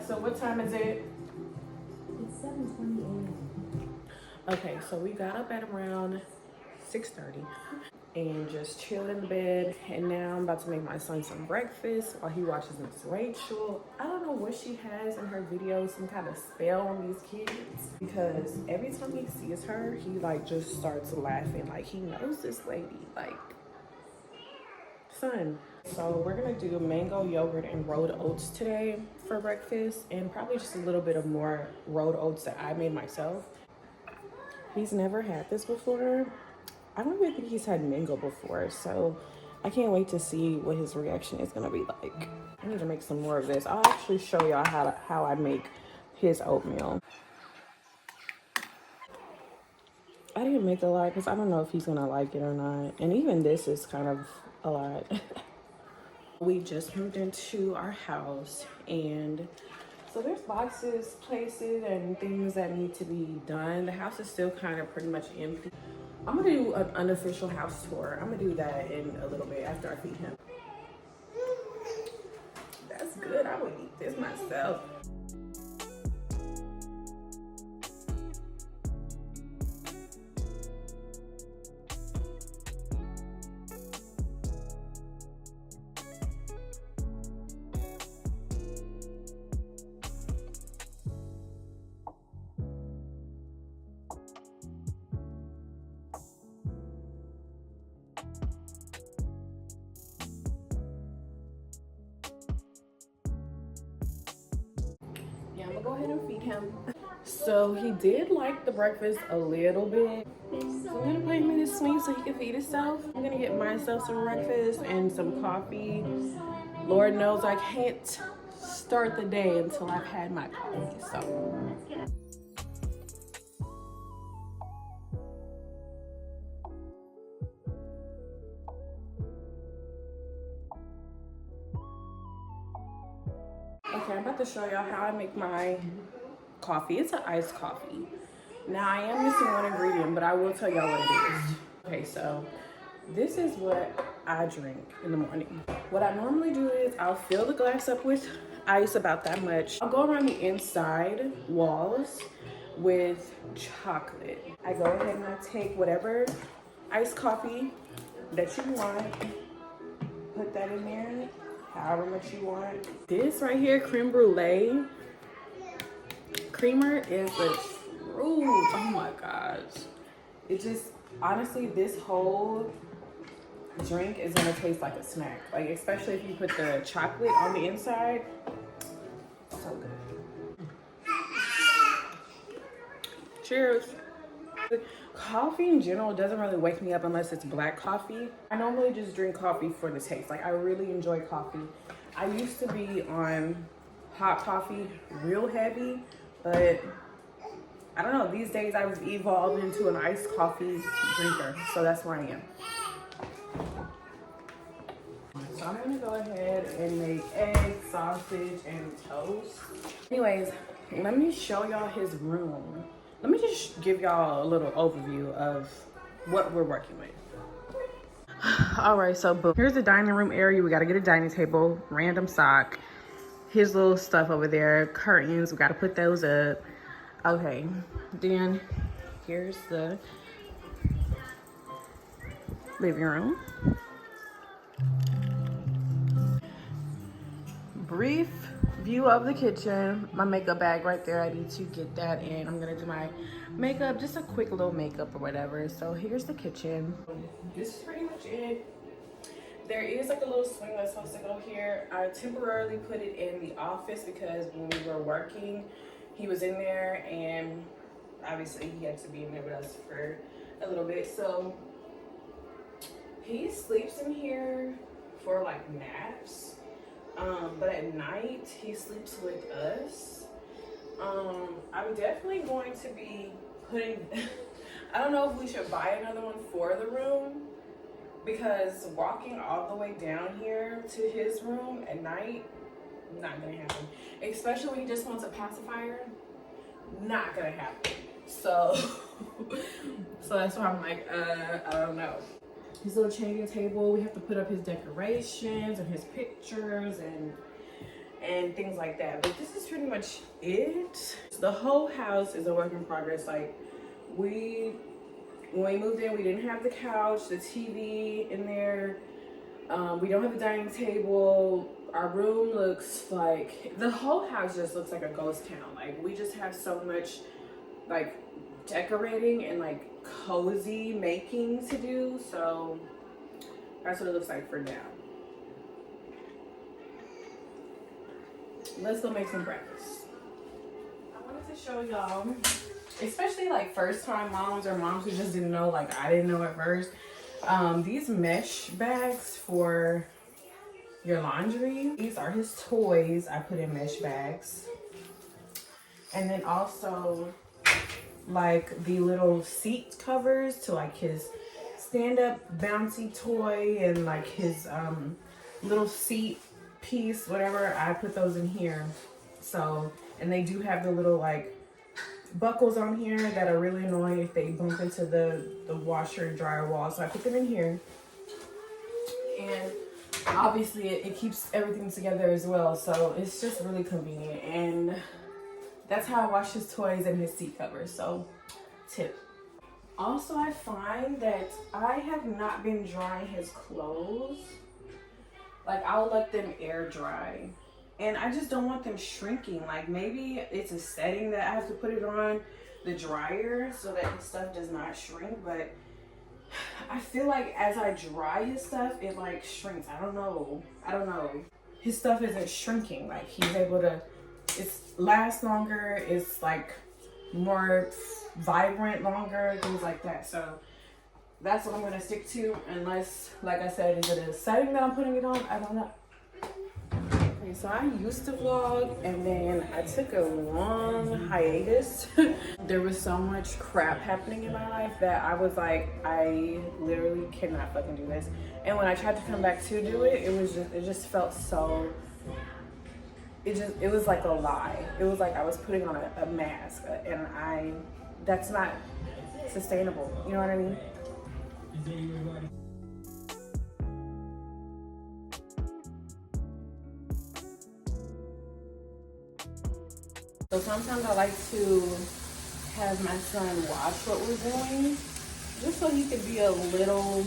So what time is it? It's 7:20 a.m. Okay, so we got up at around 6:30 and just chilled in the bed. And now I'm about to make my son some breakfast while he watches Miss Rachel. I don't know what she has in her videos, some kind of spell on these kids. Because every time he sees her, he like just starts laughing. Like he knows this lady. Like, son. So we're gonna do mango yogurt and rolled oats today for breakfast, and probably just a little bit of more rolled oats that I made myself. He's never had this before. I don't even think he's had mango before, so I can't wait to see what his reaction is gonna be like. I need to make some more of this. I'll actually show y'all how I make his oatmeal. I didn't make a lot because I don't know if he's gonna like it or not. And even this is kind of a lot. We just moved into our house, and so there's boxes, places, and things that need to be done. The house is still kind of pretty much empty. I'm gonna do an unofficial house tour. I'm gonna do that in a little bit after I feed him. That's good. I would eat this myself. Yeah, I'm gonna go ahead and feed him. So he did like the breakfast a little bit. So I'm gonna put him in his swing so he can feed himself. I'm gonna get myself some breakfast and some coffee. Lord knows I can't start the day until I've had my coffee. So okay, I'm about to show y'all how I make my coffee. It's an iced coffee. Now I am missing one ingredient, but I will tell y'all what it is. Okay, so this is what I drink in the morning. What I normally do is I'll fill the glass up with ice, about that much. I'll go around the inside walls with chocolate. I go ahead and I take whatever iced coffee that you want, put that in there, however much you want. This right here, creme brulee creamer, is the truth. Oh my gosh. It just, honestly, this whole drink is gonna taste like a snack. Like, especially if you put the chocolate on the inside. So good. Cheers. Coffee in general doesn't really wake me up unless it's black coffee. I normally just drink coffee for the taste. Like, I really enjoy coffee. I used to be on hot coffee real heavy, but I don't know, these days I've evolved into an iced coffee drinker, so that's where I am. So I'm gonna go ahead and make eggs, sausage, and toast. Anyways, let me show y'all his room. Let me just give y'all a little overview of what we're working with. All right, so boom. Here's the dining room area. We gotta get a dining table, random sock, his little stuff over there, curtains, we gotta put those up. Okay, then here's the living room. Brief view of the kitchen. My makeup bag right there, I need to get that in. I'm gonna do my makeup, just a quick little makeup or whatever. So here's the kitchen. This is pretty much it. There is like a little swing that's supposed to go here. I temporarily put it in the office because when we were working, he was in there, and obviously he had to be in there with us for a little bit. So he sleeps in here for like naps. But at night he sleeps with us. I'm definitely going to be putting I don't know if we should buy another one for the room, because walking all the way down here to his room at night, not gonna happen. Especially when he just wants a pacifier, not gonna happen. So so that's why I'm like, I don't know. His little changing table, we have to put up his decorations and his pictures, and and things like that. But this is pretty much it. The whole house is a work in progress. Like when we moved in, we didn't have the couch, the TV in there. We don't have a dining table. Our room looks like, the whole house just looks like a ghost town. Like we just have so much like decorating and like cozy making to do. So that's what it looks like for now. Let's go make some breakfast. I wanted to show y'all, especially like first time moms or moms who just didn't know, like I didn't know at first, these mesh bags for your laundry. These are his toys. I put in mesh bags. And then also like the little seat covers to like his stand-up bouncy toy and like his little seat piece, whatever. I put those in here. So, and they do have the little like buckles on here that are really annoying if they bump into the washer and dryer wall. So I put them in here. And obviously it keeps everything together as well. So it's just really convenient. And that's how I wash his toys and his seat covers. So tip. Also, I find that I have not been drying his clothes. Like I'll let them air dry. And I just don't want them shrinking. Like maybe it's a setting that I have to put it on the dryer so that the stuff does not shrink. But I feel like as I dry his stuff, it like shrinks. I don't know. His stuff isn't shrinking. Like he's able to, it lasts longer. It's like more vibrant longer, things like that. So that's what I'm gonna stick to, unless, like I said, is it a setting that I'm putting it on? I don't know. Okay, so I used to vlog and then I took a long hiatus. There was so much crap happening in my life that I was like, I literally cannot fucking do this. And when I tried to come back to do it, it just felt so, it was like a lie. It was like I was putting on a mask, and that's not sustainable. You know what I mean? So sometimes I like to have my son watch what we're doing, just so he could be a little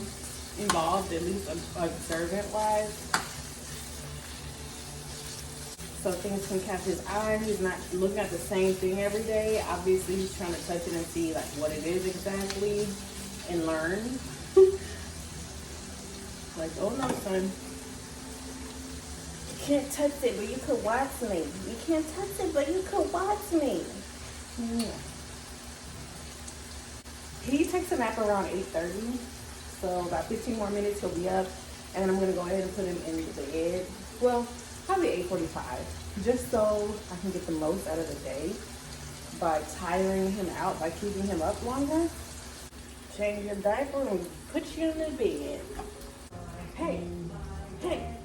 involved, at least observant wise. So things can catch his eye. He's not looking at the same thing every day. Obviously, he's trying to touch it and see like what it is exactly and learn. Like, oh no, son. You can't touch it, but you could watch me. You can't touch it, but you could watch me. Yeah. He takes a nap around 8:30. So about 15 more minutes, he'll be up. And then I'm going to go ahead and put him in the bed. Well, probably 8:45, just so I can get the most out of the day by tiring him out, by keeping him up longer. Change your diaper and put you in the bed. Hey, hey.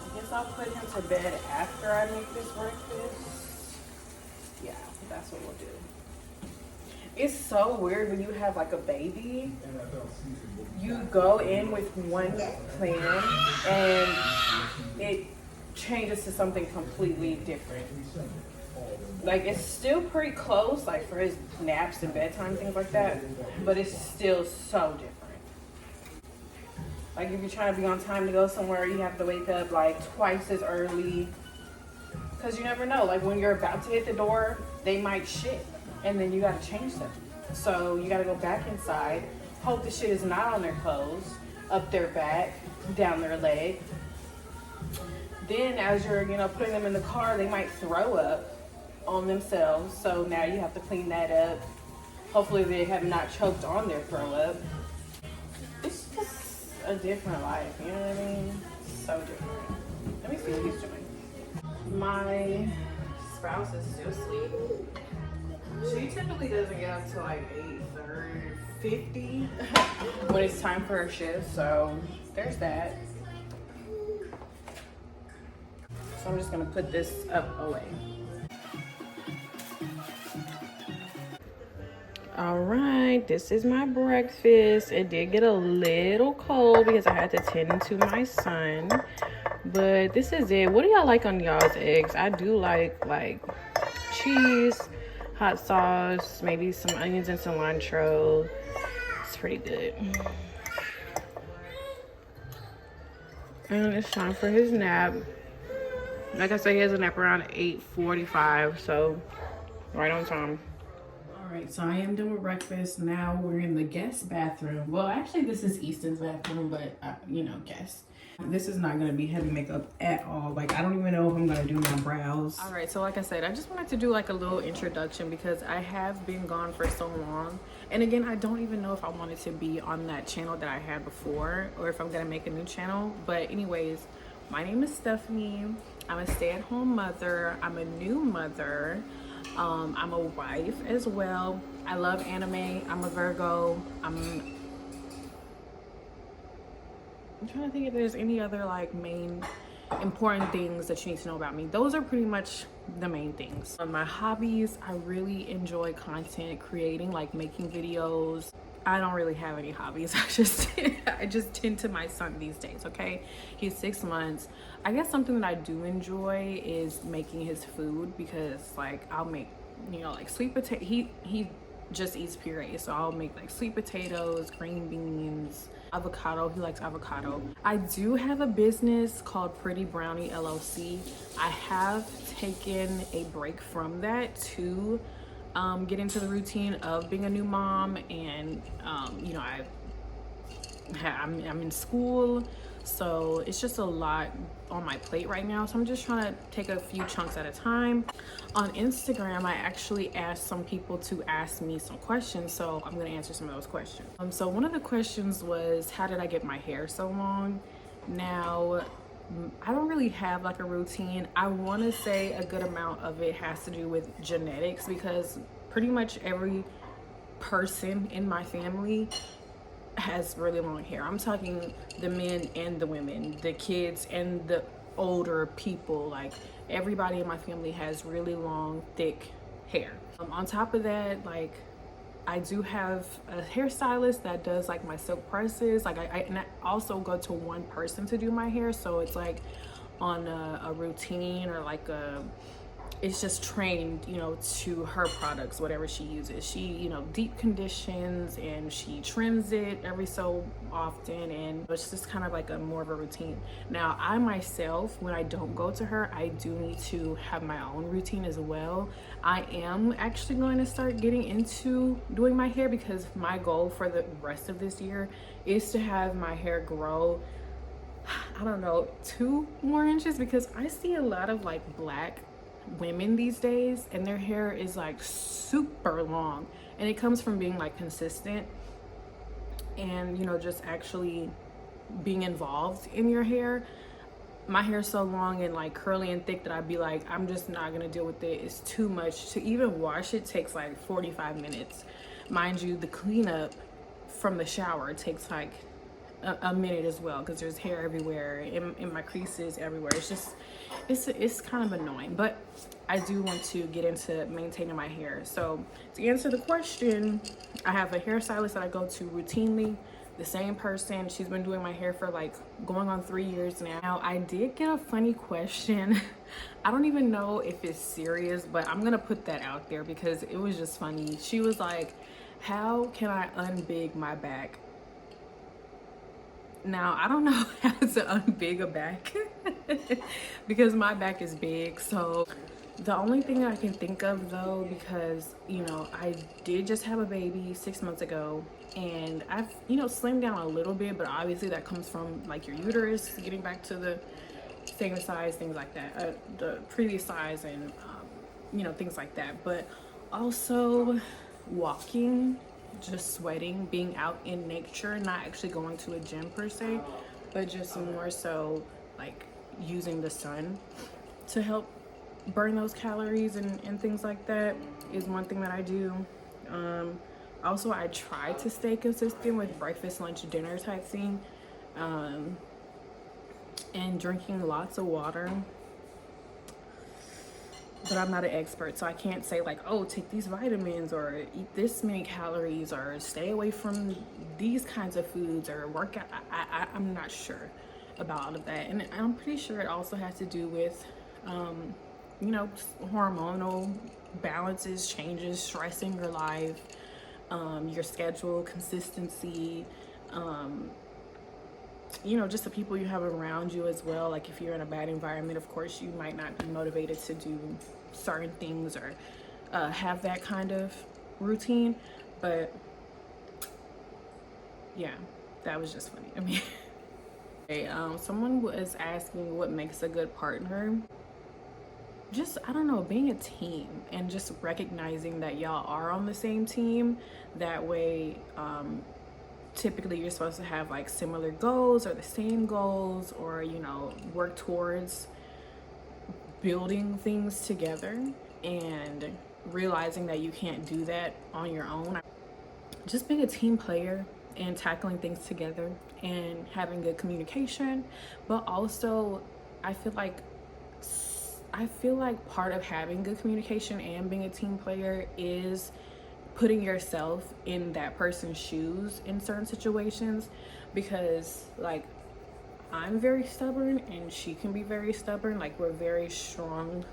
I guess I'll put him to bed after I make this breakfast. Yeah, that's what we'll do. It's so weird when you have like a baby. You go in with one plan and it changes to something completely different. Like it's still pretty close, like for his naps and bedtime, things like that, but it's still so different. Like if you're trying to be on time to go somewhere, you have to wake up like twice as early, because you never know. Like when you're about to hit the door, they might shit, and then you gotta change them. So you gotta go back inside, hope the shit is not on their clothes, up their back, down their leg. Then as you're, putting them in the car, they might throw up on themselves. So now you have to clean that up. Hopefully they have not choked on their throw up. It's just a different life, you know what I mean? So different. Let me see what he's doing. My spouse is still asleep. She typically doesn't get up till like 8:50 when it's time for her shift, so there's that. So I'm just gonna put this up away. All right, this is my breakfast. It did get a little cold because I had to tend to my son, but this is it. What do y'all like on y'all's eggs? I do like cheese, hot sauce, maybe some onions and cilantro. It's pretty good. And it's time for his nap. Like I said, he has a nap around 8:45, so right on time. All right, so I am done with breakfast. Now we're in the guest bathroom. Well, actually, this is Easton's bathroom, but guest. This is not gonna be heavy makeup at all. Like, I don't even know if I'm gonna do my brows. All right, so like I said, I just wanted to do like a little introduction because I have been gone for so long. And again, I don't even know if I wanted to be on that channel that I had before or if I'm gonna make a new channel. But anyways, my name is Stephanie. I'm a stay-at-home mother. I'm a new mother. I'm a wife as well. I love anime. I'm a Virgo. I'm trying to think if there's any other like main important things that you need to know about me. Those are pretty much the main things. My hobbies, I really enjoy content creating, like making videos. I don't really have any hobbies. I just tend to my son these days, okay? He's 6 months. I guess something that I do enjoy is making his food because like I'll make, like sweet potato. He just eats puree, so I'll make like sweet potatoes, green beans, avocado. He likes avocado. I do have a business called Pretty Brownie LLC. I have taken a break from that to get into the routine of being a new mom, and I'm in school, so it's just a lot on my plate right now. So I'm just trying to take a few chunks at a time. On Instagram, I actually asked some people to ask me some questions, so I'm gonna answer some of those questions. So one of the questions was, how did I get my hair so long? Now, I don't really have like a routine. I want to say a good amount of it has to do with genetics because pretty much every person in my family has really long hair. I'm talking the men and the women, the kids and the older people. Like everybody in my family has really long, thick hair. On top of that, like I do have a hairstylist that does like my silk presses. Like I also go to one person to do my hair, so it's like on a routine or like it's just trained, to her products, whatever she uses. She, deep conditions and she trims it every so often, and it's just kind of like a more of a routine. Now, I myself, when I don't go to her, I do need to have my own routine as well. I am actually going to start getting into doing my hair because my goal for the rest of this year is to have my hair grow, I don't know, 2 more inches, because I see a lot of like black women these days and their hair is like super long, and it comes from being like consistent and just actually being involved in your hair. My hair is so long and like curly and thick that I'd be like, I'm just not gonna deal with it. It's too much. To even wash it takes like 45 minutes. Mind you, the cleanup from the shower takes like a minute as well because there's hair everywhere in my creases everywhere. It's just it's kind of annoying, but I do want to get into maintaining my hair. So to answer the question, I have a hairstylist that I go to routinely, the same person. She's been doing my hair for like going on 3 years now. Now I did get a funny question. I don't even know if it's serious, but I'm gonna put that out there because it was just funny. She was like, how can I unbig my back? Now, I don't know how to unbig a back because my back is big. So the only thing I can think of though, because, I did just have a baby 6 months ago and I've, slimmed down a little bit, but obviously that comes from like your uterus getting back to the same size, things like that, the previous size and, things like that. But also walking, just sweating, being out in nature, not actually going to a gym per se, but just more so like using the sun to help burn those calories and things like that is one thing that I do. Also, I try to stay consistent with breakfast, lunch, dinner type thing, and drinking lots of water. but I'm not an expert, so I can't say like, oh, take these vitamins or eat this many calories or stay away from these kinds of foods or work out. I'm not sure about all of that. And I'm pretty sure it also has to do with, you know, hormonal balances, changes, stress in your life, your schedule, consistency, you know, just the people you have around you as well. Like if you're in a bad environment, of course, you might not be motivated to do certain things or have that kind of routine. But yeah, that was just funny. I mean, okay, someone was asking what makes a good partner. Just, I don't know, being a team and just recognizing that y'all are on the same team. That way, typically you're supposed to have like similar goals or the same goals, or you know, work towards building things together, and realizing that you can't do that on your own. Just being a team player and tackling things together and having good communication. But also I feel like part of having good communication and being a team player is putting yourself in that person's shoes in certain situations, because like I'm very stubborn and she can be very stubborn. Like we're very strong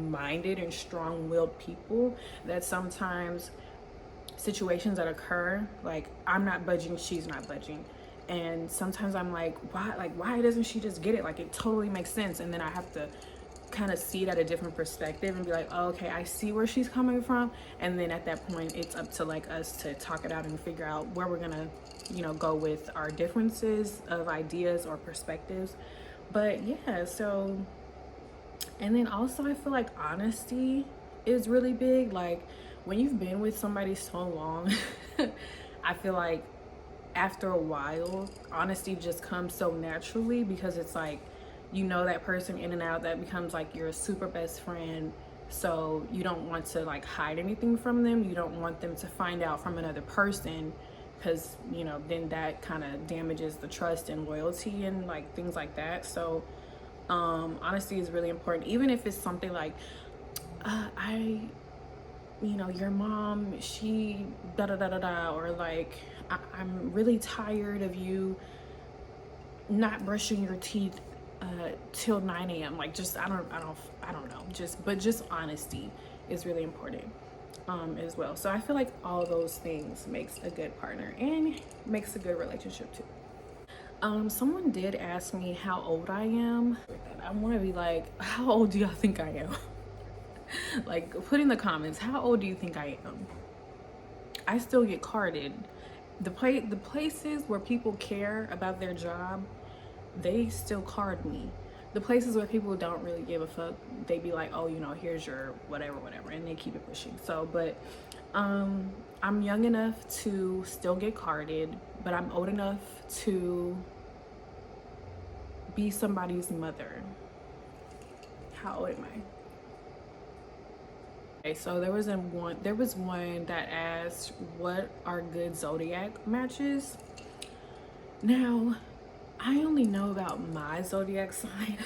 minded and strong willed people that sometimes situations that occur, like I'm not budging, she's not budging. And sometimes I'm like, why doesn't she just get it? Like it totally makes sense. And then I have to kind of see it at a different perspective and be like, oh, okay, I see where she's coming from. And then at that point, it's up to like us to talk it out and figure out where we're gonna, you know, go with our differences of ideas or perspectives. But yeah, so, and then also I feel like honesty is really big. Like when you've been with somebody so long, I feel like after a while, honesty just comes so naturally, because it's like, you know, that person in and out, that becomes like your super best friend. So you don't want to like hide anything from them. You don't want them to find out from another person, because you know, then that kind of damages the trust and loyalty and like things like that. So honesty is really important, even if it's something like you know, your mom, she da da da da da, or like I'm really tired of you not brushing your teeth till 9 a.m. Like just I don't know, just honesty is really important as well. So I feel like all those things makes a good partner and makes a good relationship too. Someone did ask me how old I am. I want to be like, how old do y'all think I am? Like, put in the comments, how old do you think I am? I still get carded. The places where people care about their job, they still card me. The places where people don't really give a fuck, they be like, oh, you know, here's your whatever, and they keep it pushing. So, but I'm young enough to still get carded, but I'm old enough to be somebody's mother. How old am I? Okay, so there was one that asked what are good zodiac matches. Now, I only know about my zodiac sign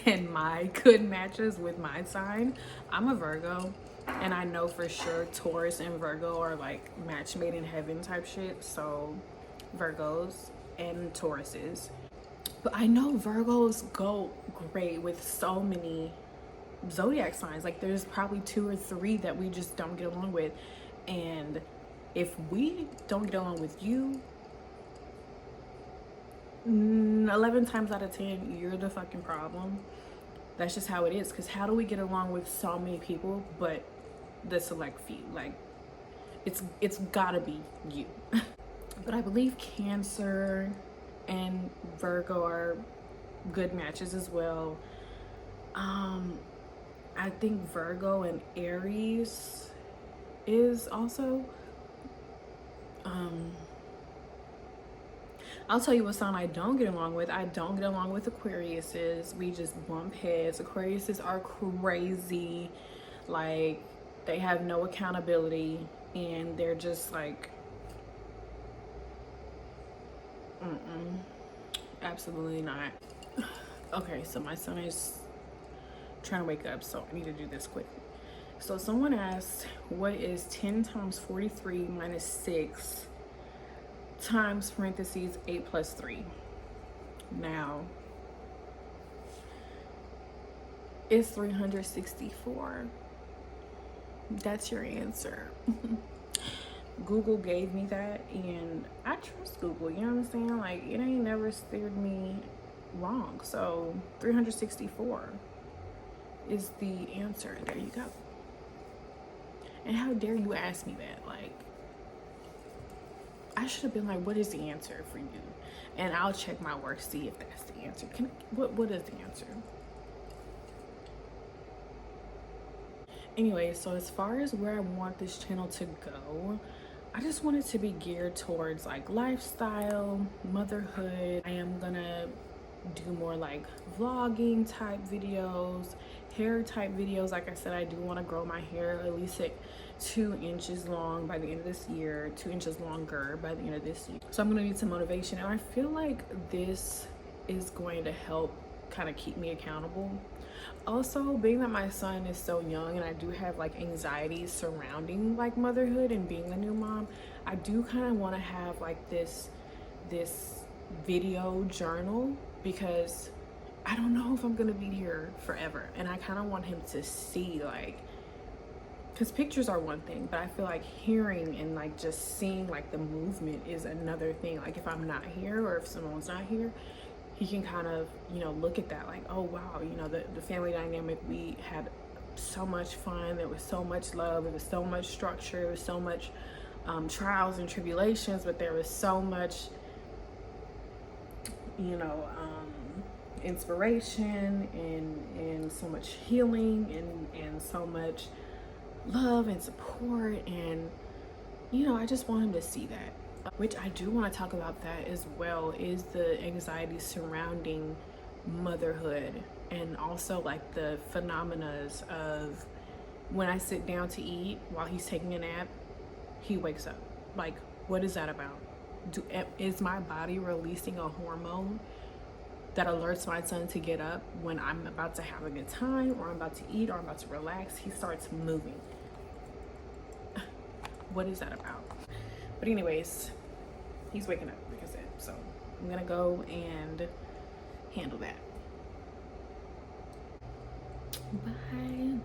and my good matches with my sign. I'm a Virgo, and I know for sure Taurus and Virgo are like match made in heaven type shit. So Virgos and Tauruses. But I know Virgos go great with so many zodiac signs. Like there's probably 2 or 3 that we just don't get along with. And if we don't get along with you, 11 times out of 10 you're the fucking problem. That's just how it is. Because how do we get along with so many people but the select few? Like it's gotta be you. But I believe Cancer and Virgo are good matches as well. I think Virgo and Aries is also. I'll tell you what sign I don't get along with. I don't get along with Aquariuses. We just bump heads. Aquariuses are crazy. Like, they have no accountability, and they're just like, absolutely not. Okay, so my sun is trying to wake up, so I need to do this quick. So someone asked, what is 10 times 43 minus 6 times parentheses 8 plus 3? Now, it's 364. That's your answer. Google gave me that, and I trust Google, you know what I'm saying? Like, it ain't never steered me wrong. So 364 is the answer. There you go. And how dare you ask me that? Like, I should have been like, what is the answer for you? And I'll check my work, see if that's the answer. What is the answer? Anyway, so as far as where I want this channel to go, I just want it to be geared towards like lifestyle, motherhood. I am gonna do more like vlogging type videos, hair type videos. Like I said, I do want to grow my hair at least at 2 inches long by the end of this year, 2 inches longer by the end of this year. So I'm gonna need some motivation, and I feel like this is going to help kind of keep me accountable. Also, being that my son is so young and I do have like anxiety surrounding like motherhood and being a new mom, I do kind of want to have like this video journal, because I don't know if I'm gonna be here forever, and I kind of want him to see, like, because pictures are one thing, but I feel like hearing and like just seeing like the movement is another thing. Like if I'm not here or if someone's not here, he can kind of, you know, look at that like, oh wow, you know, the family dynamic, we had so much fun, there was so much love, there was so much structure, there was so much trials and tribulations, but there was so much, you know, inspiration and so much healing and so much love and support. And you know, I just want him to see that. Which I do want to talk about that as well, is the anxiety surrounding motherhood, and also like the phenomena of when I sit down to eat while he's taking a nap, he wakes up. Like, what is that about? Is my body releasing a hormone that alerts my son to get up when I'm about to have a good time, or I'm about to eat, or I'm about to relax? He starts moving. What is that about? But anyways, he's waking up, like I said. So I'm gonna go and handle that. Bye.